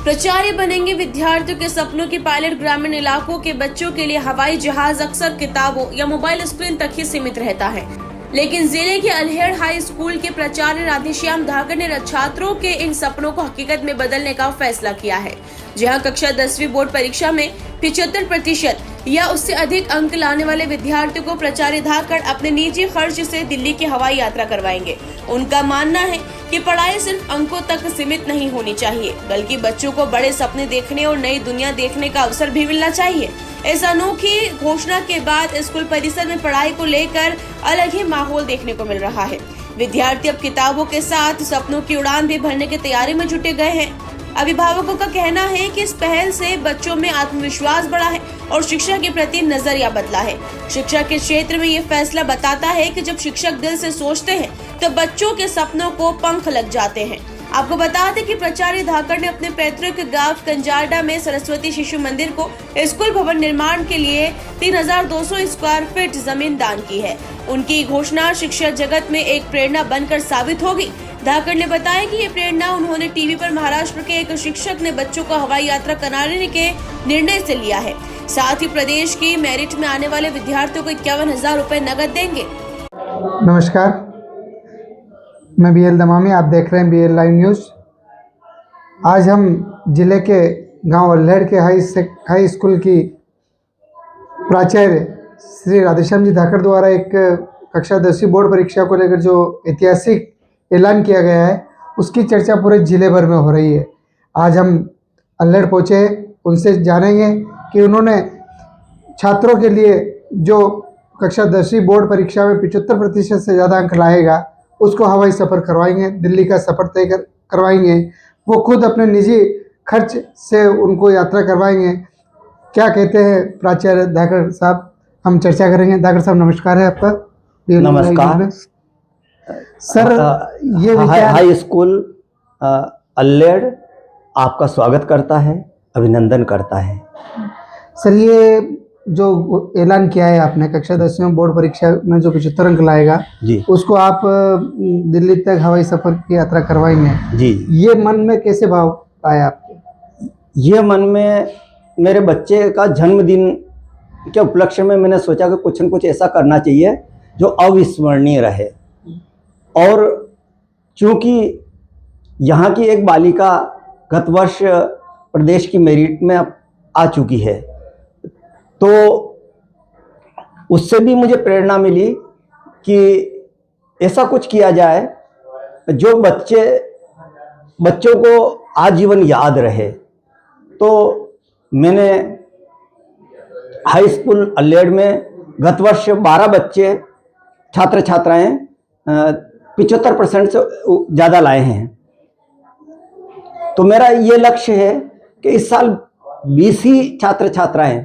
प्राचार्य बनेंगे विद्यार्थियों के सपनों की पायलट। ग्रामीण इलाकों के बच्चों के लिए हवाई जहाज अक्सर किताबों या मोबाइल स्क्रीन तक ही सीमित रहता है, लेकिन जिले के अल्हेड़ हाई स्कूल के प्राचार्य राधेश्याम धाकड़ ने छात्रों के इन सपनों को हकीकत में बदलने का फैसला किया है। जहां कक्षा 10वीं बोर्ड परीक्षा में 75% या उससे अधिक अंक लाने वाले विद्यार्थियों को प्राचार्य धाकड़ अपने निजी खर्च से दिल्ली की हवाई यात्रा करवाएंगे। उनका मानना है कि पढ़ाई सिर्फ अंकों तक सीमित नहीं होनी चाहिए, बल्कि बच्चों को बड़े सपने देखने और नई दुनिया देखने का अवसर भी मिलना चाहिए। इस अनोखी घोषणा के बाद स्कूल परिसर में पढ़ाई को लेकर अलग ही माहौल देखने को मिल रहा है। विद्यार्थी अब किताबों के साथ सपनों की उड़ान भी भरने की तैयारी में जुटे गए हैं। अभिभावकों का कहना है कि इस पहल से बच्चों में आत्मविश्वास बढ़ा है और शिक्षा के प्रति नजरिया बदला है। शिक्षा के क्षेत्र में ये फैसला बताता है कि जब शिक्षक दिल से सोचते हैं तो बच्चों के सपनों को पंख लग जाते हैं। आपको बता दें कि प्राचार्य धाकड़ ने अपने पैतृक गांव कंजारडा में सरस्वती शिशु मंदिर को स्कूल भवन निर्माण के लिए 3200 स्क्वायर फीट जमीन दान की है। उनकी घोषणा शिक्षा जगत में एक प्रेरणा बनकर साबित होगी। धाकड़ ने बताया कि ये प्रेरणा उन्होंने टीवी पर महाराष्ट्र के एक शिक्षक ने बच्चों को हवाई यात्रा कराने के निर्णय से लिया है। साथ ही प्रदेश की मेरिट में आने वाले विद्यार्थियों को 51,000 रुपए नकद देंगे। नमस्कार, मैं BL दमामी, आप देख रहे हैं BL लाइव न्यूज़। आज हम जिले के गांव अल्हेड़ के हाई स्कूल की प्राचार्य श्री राधेश्याम जी धाकड़ द्वारा एक कक्षा 10वीं बोर्ड परीक्षा को लेकर जो ऐतिहासिक ऐलान किया गया है, उसकी चर्चा पूरे जिले भर में हो रही है। आज हम अल्हेड़ पहुँचे, उनसे जानेंगे कि उन्होंने छात्रों के लिए जो कक्षा 10वीं बोर्ड परीक्षा में 75% से ज़्यादा अंक लाएगा उसको हवाई सफ़र करवाएंगे, दिल्ली का सफ़र तय करवाएंगे। वो खुद अपने निजी खर्च से उनको यात्रा करवाएंगे। क्या कहते हैं प्राचार्य धाकड़ साहब, हम चर्चा करेंगे। धाकड़ साहब नमस्कार है आपका। नमस्कार सर। ये हाई स्कूल अल्हेड़ आपका स्वागत करता है, अभिनंदन करता है। सर, ये जो ऐलान किया है आपने कक्षा 10वीं बोर्ड परीक्षा में जो 75 अंक लाएगा जी, उसको आप दिल्ली तक हवाई सफर की यात्रा करवाएंगे जी। ये मन में कैसे भाव आया आपके? ये मन में मेरे बच्चे का जन्मदिन के उपलक्ष्य में मैंने सोचा कि कुछ न कुछ ऐसा करना चाहिए जो अविस्मरणीय रहे। और चूँकि यहाँ की एक बालिका गत वर्ष प्रदेश की मेरिट में आ चुकी है, तो उससे भी मुझे प्रेरणा मिली कि ऐसा कुछ किया जाए जो बच्चों को आजीवन याद रहे। तो मैंने हाई स्कूल अल्हेड़ में गत वर्ष 12 बच्चे छात्र छात्राएं 75% से ज़्यादा लाए हैं। तो मेरा ये लक्ष्य है कि इस साल 20 ही छात्र छात्राएं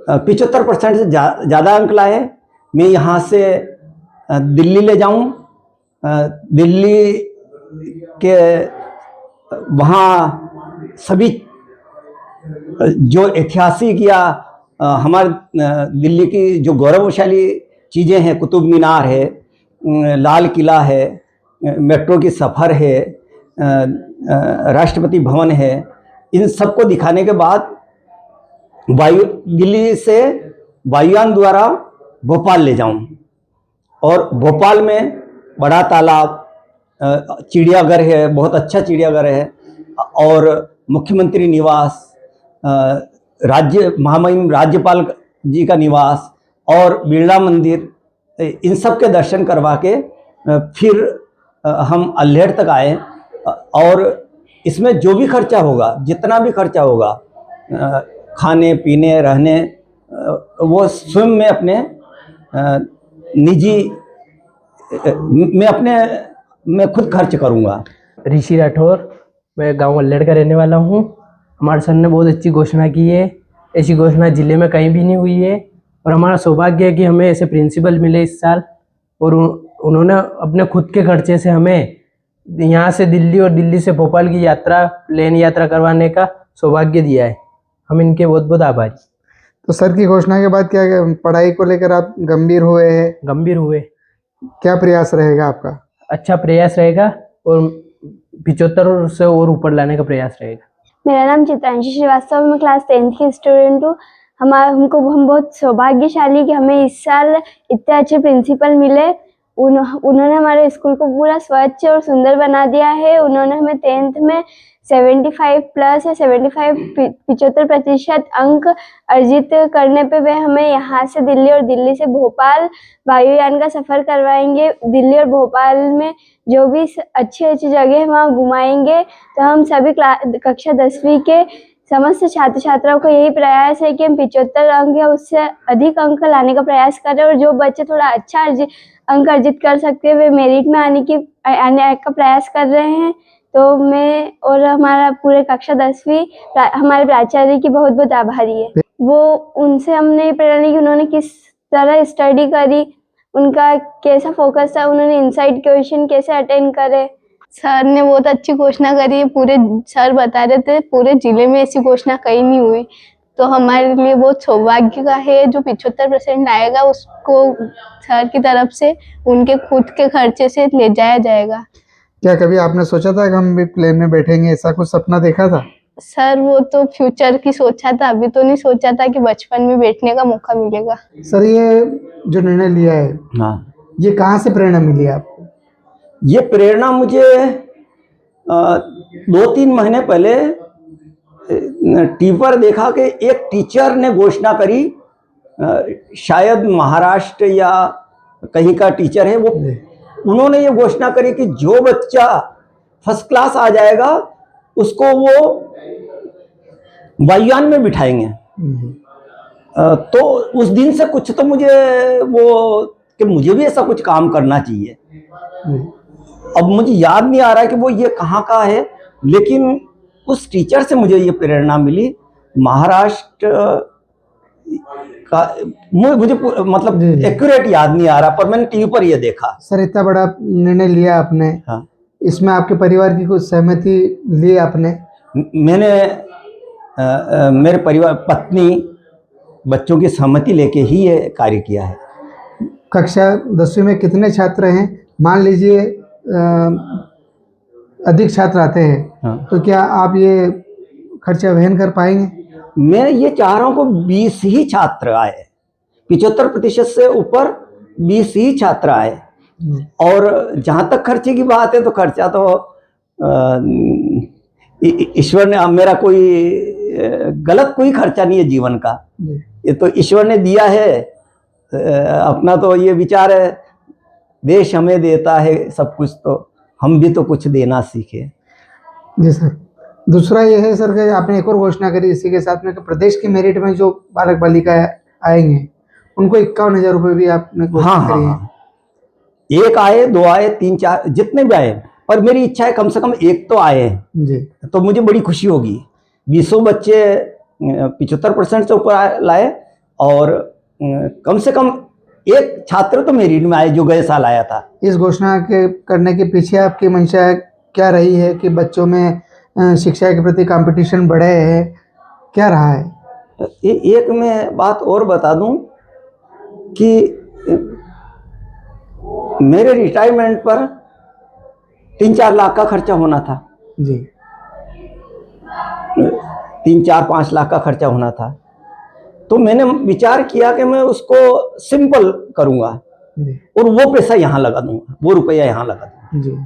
75% से ज़्यादा अंक लाए। मैं यहाँ से दिल्ली ले जाऊँ, दिल्ली के वहाँ सभी जो ऐतिहासिक या हमारे दिल्ली की जो गौरवशाली चीज़ें हैं, कुतुब मीनार है, लाल किला है, मेट्रो की सफ़र है, राष्ट्रपति भवन है, इन सबको दिखाने के बाद दिल्ली से वायुयान द्वारा भोपाल ले जाऊं। और भोपाल में बड़ा तालाब, चिड़ियाघर है, बहुत अच्छा चिड़ियाघर है, और मुख्यमंत्री निवास, महामहिम राज्यपाल जी का निवास और बिरला मंदिर, इन सब के दर्शन करवा के फिर हम अल्हेड़ तक आए। और इसमें जो भी खर्चा होगा, जितना भी खर्चा होगा, खाने पीने रहने, वो स्वयं में अपने निजी मैं खुद खर्च करूँगा। ऋषि राठौर, मैं गांव अल्हेड़ का रहने वाला हूं। हमारे सर ने बहुत अच्छी घोषणा की है, ऐसी घोषणा जिले में कहीं भी नहीं हुई है। और हमारा सौभाग्य है कि हमें ऐसे प्रिंसिपल मिले इस साल, और उन्होंने अपने खुद के खर्चे से हमें यहाँ से दिल्ली और दिल्ली से भोपाल की यात्रा, प्लेन यात्रा करवाने का सौभाग्य दिया है। हम इनके बहुत बहुत आभारी। तो सर की घोषणा के बाद क्या पढ़ाई को लेकर आप गंभीर हुए हैं? गंभीर हुए। क्या प्रयास रहेगा आपका? अच्छा प्रयास रहेगा और 75 से और ऊपर लाने का प्रयास रहेगा। मेरा नाम चित्रांशी श्रीवास्तव, मैं क्लास 10th की स्टूडेंट हूँ। हम बहुत सौभाग्यशाली कि हमें इस साल इतने अच्छे प्रिंसिपल मिले। उन्होंने हमारे स्कूल को पूरा स्वच्छ और सुंदर बना दिया है। उन्होंने हमें 10th में 75 प्लस या 75% अंक अर्जित करने पे वे हमें यहाँ से दिल्ली और दिल्ली से भोपाल वायुयान का सफ़र करवाएंगे। दिल्ली और भोपाल में जो भी अच्छी अच्छी जगह है वहाँ घुमाएंगे। तो हम सभी कक्षा 10वीं के समस्त छात्र छात्राओं को यही प्रयास है कि हम 75 अंक या उससे अधिक अंक लाने का प्रयास करें, और जो बच्चे थोड़ा अच्छा अंक अर्जित कर सकते हैं वे मेरिट में आने का प्रयास कर रहे हैं। तो मैं और हमारा पूरे कक्षा 10वीं हमारे प्राचार्य की बहुत बहुत आभारी है। वो उनसे हमने प्रेरणा ली कि उन्होंने किस तरह स्टडी करी, उनका कैसा फोकस था, उन्होंने इनसाइड क्वेश्चन कैसे अटेंड करे। सर ने बहुत अच्छी घोषणा करी है। पूरे सर बता रहे थे पूरे जिले में ऐसी घोषणा कहीं नहीं हुई, तो हमारे लिए बहुत सौभाग्य का है। जो 75% आएगा उसको सर की तरफ से उनके खुद के खर्चे से ले जाया जाएगा। क्या कभी आपने सोचा था कि हम भी प्लेन में बैठेंगे, ऐसा कुछ सपना देखा था? सर वो तो फ्यूचर की सोचा था, अभी तो नहीं सोचा था कि बचपन में बैठने का मौका मिलेगा। सर ये जो निर्णय लिया है, हाँ, ये कहाँ से प्रेरणा मिली आपको? ये प्रेरणा मुझे 2-3 महीने पहले टीवी पर देखा कि एक टीचर ने घोषणा करी, शायद महाराष्ट्र या कहीं का टीचर है वो, उन्होंने ये घोषणा करी कि जो बच्चा फर्स्ट क्लास आ जाएगा उसको वो वायुयान में बिठाएंगे। तो उस दिन से कुछ तो मुझे वो कि मुझे भी ऐसा कुछ काम करना चाहिए। अब मुझे याद नहीं आ रहा है कि वो ये कहाँ का है, लेकिन उस टीचर से मुझे ये प्रेरणा मिली। महाराष्ट्र का मुझे मतलब एक्यूरेट याद नहीं आ रहा, पर मैंने टीवी पर ये देखा। सर इतना बड़ा निर्णय लिया आपने, हाँ, इसमें आपके परिवार की कुछ सहमति ली आपने? मैंने मेरे परिवार, पत्नी, बच्चों की सहमति लेके ही ये कार्य किया है। कक्षा 10वीं में कितने छात्र हैं? मान लीजिए अधिक छात्र आते हैं, हाँ, तो क्या आप ये खर्चा वहन कर पाएंगे? मैं ये चाह रहा हूँ कि 20 ही छात्र आए, 75% से ऊपर 20 ही छात्र आए। और जहाँ तक खर्चे की बात है तो खर्चा तो ईश्वर ने, मेरा कोई गलत कोई खर्चा नहीं है जीवन का, ये तो ईश्वर ने दिया है। अपना तो ये विचार है, देश हमें देता है सब कुछ, तो हम भी तो कुछ देना सीखे। जी सर। दूसरा ये है सर कि आपने एक और घोषणा करी इसी के साथ में कि प्रदेश की मेरिट में जो बालक बालिका आएंगे उनको 51,000 रुपये भी आपने घोषणा करी है। हाँ, 1 आए, 2 आए, 3, 4 जितने भी आए, पर मेरी इच्छा है कम से कम 1 तो आए जी, तो मुझे बड़ी खुशी होगी। 20 बच्चे 75% से ऊपर लाए, और कम से कम 1 छात्र तो मेरिट में आए जो गए साल आया था। इस घोषणा के करने के पीछे आपकी मंशा क्या रही है कि बच्चों में शिक्षा के प्रति कंपटीशन बढ़े है, क्या रहा है? एक मैं बात और बता दूं कि मेरे रिटायरमेंट पर 3-4 लाख का खर्चा होना था जी। 3-4-5 लाख का खर्चा होना था, तो मैंने विचार किया कि मैं उसको सिंपल करूंगा और वो पैसा यहाँ लगा दूंगा, वो रुपया यहाँ लगा दूंगा। जी,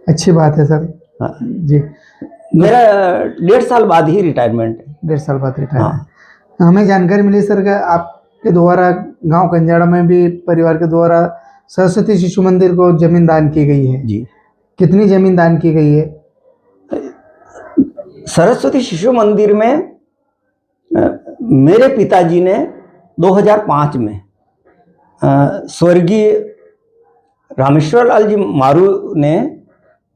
अच्छी बात है सर। हाँ, जी। मेरा 1.5 साल बाद ही रिटायरमेंट है। 1.5 साल बाद रिटायर। हाँ, हमें जानकारी मिली सर कि आपके द्वारा गांव कंजाड़ा में भी परिवार के द्वारा सरस्वती शिशु मंदिर को जमीन दान की गई है जी। कितनी जमीन दान की गई है? सरस्वती शिशु मंदिर में मेरे पिताजी ने 2005 में स्वर्गीय रामेश्वर लाल जी मारू ने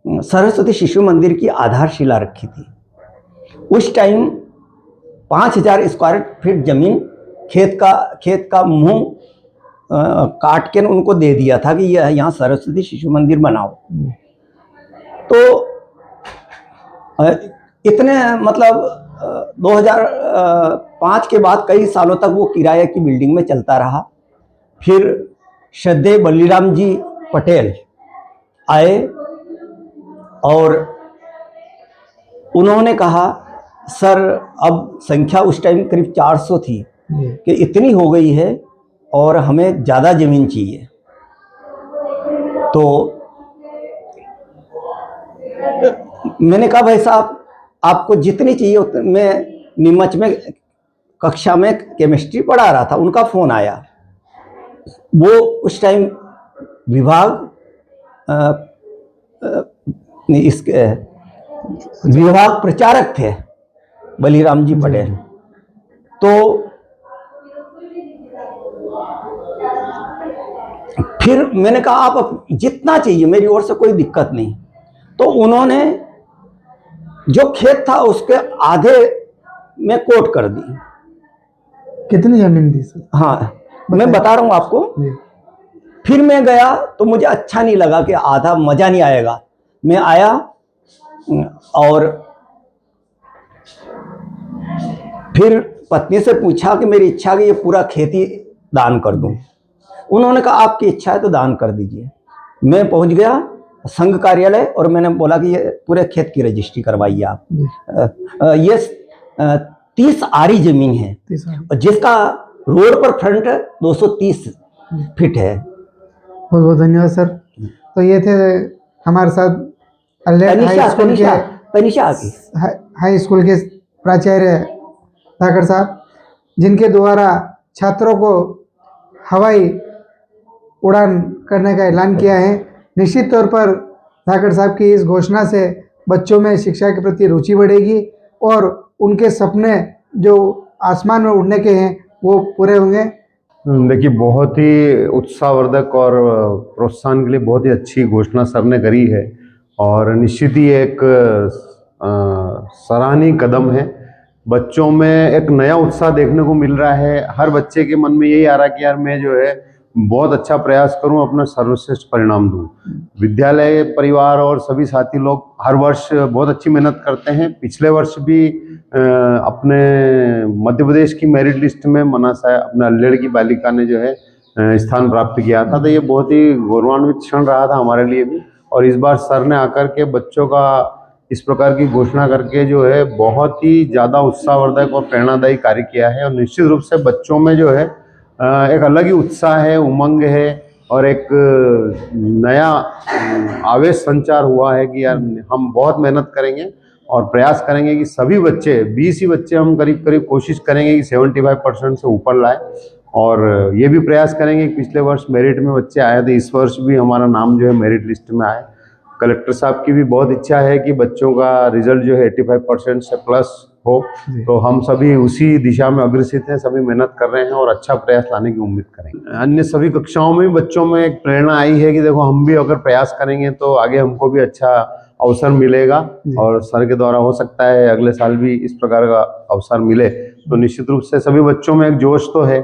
सरस्वती शिशु मंदिर की आधारशिला रखी थी। उस टाइम 5,000 स्क्वायर फीट जमीन खेत का मुंह काट के उनको दे दिया था कि यह यहाँ सरस्वती शिशु मंदिर बनाओ। तो इतने मतलब 2005 के बाद कई सालों तक वो किराए की बिल्डिंग में चलता रहा। फिर श्रद्धेय बलिराम जी पटेल आए और उन्होंने कहा सर अब संख्या उस टाइम करीब 400 थी जी कि इतनी हो गई है और हमें ज़्यादा ज़मीन चाहिए। तो मैंने कहा भाई साहब आपको जितनी चाहिए उतनी। मैं नीमच में कक्षा में केमिस्ट्री पढ़ा रहा था, उनका फ़ोन आया। वो उस टाइम विभाग इसके विभाग प्रचारक थे, बलीराम जी पटेल। तो फिर मैंने कहा आप जितना चाहिए, मेरी ओर से कोई दिक्कत नहीं। तो उन्होंने जो खेत था उसके आधे में कोट कर दी। कितनी जमीन थी सर? हाँ मैं बता रहा हूँ आपको। जी फिर मैं गया तो मुझे अच्छा नहीं लगा कि आधा मजा नहीं आएगा। मैं आया और फिर पत्नी से पूछा कि मेरी इच्छा कि ये पूरा खेती दान कर दूं। उन्होंने कहा आपकी इच्छा है तो दान कर दीजिए। मैं पहुंच गया संघ कार्यालय और मैंने बोला कि ये पूरे खेत की रजिस्ट्री करवाइए आप। ये 30 आरी जमीन है और जिसका रोड पर फ्रंट 230 फीट है। बहुत बहुत धन्यवाद सर। तो ये थे हमारे साथ अल्लेड हाई स्कूल के तनिषा की हाई स्कूल के प्राचार्य धाकड़ साहब, जिनके द्वारा छात्रों को हवाई उड़ान करने का ऐलान किया है। निश्चित तौर पर धाकड़ साहब की इस घोषणा से बच्चों में शिक्षा के प्रति रुचि बढ़ेगी और उनके सपने जो आसमान में उड़ने के हैं वो पूरे होंगे। देखिए, बहुत ही उत्साहवर्धक और प्रोत्साहन के लिए बहुत ही अच्छी घोषणा सर ने करी है और निश्चित ही एक सराहनीय कदम है। बच्चों में एक नया उत्साह देखने को मिल रहा है। हर बच्चे के मन में यही आ रहा है कि यार मैं जो है बहुत अच्छा प्रयास करूं, अपना सर्वश्रेष्ठ परिणाम दूं। विद्यालय, परिवार और सभी साथी लोग हर वर्ष बहुत अच्छी मेहनत करते हैं। पिछले वर्ष भी अपने मध्य प्रदेश की मेरिट लिस्ट में मनासा अपने अल्लेड़ की बालिका ने जो है स्थान प्राप्त किया था। तो ये बहुत ही गौरवान्वित क्षण रहा था हमारे लिए भी। और इस बार सर ने आकर के बच्चों का इस प्रकार की घोषणा करके जो है बहुत ही ज़्यादा उत्साहवर्धक और प्रेरणादायी कार्य किया है। और निश्चित रूप से बच्चों में जो है एक अलग ही उत्साह है, उमंग है और एक नया आवेश संचार हुआ है कि यार हम बहुत मेहनत करेंगे और प्रयास करेंगे कि सभी बच्चे 20 ही बच्चे हम करीब करीब कोशिश करेंगे कि 75% से ऊपर लाए। और ये भी प्रयास करेंगे कि पिछले वर्ष मेरिट में बच्चे आए थे, इस वर्ष भी हमारा नाम जो है मेरिट लिस्ट में आए। कलेक्टर साहब की भी बहुत इच्छा है कि बच्चों का रिजल्ट जो है 85% से प्लस हो। तो हम सभी उसी दिशा में अग्रसित हैं, सभी मेहनत कर रहे हैं और अच्छा प्रयास लाने की उम्मीद करेंगे। अन्य सभी कक्षाओं में भी बच्चों में एक प्रेरणा आई है कि देखो हम भी अगर प्रयास करेंगे तो आगे हमको भी अच्छा अवसर मिलेगा और सर के द्वारा हो सकता है अगले साल भी इस प्रकार का अवसर मिले। तो निश्चित रूप से सभी बच्चों में एक जोश तो है।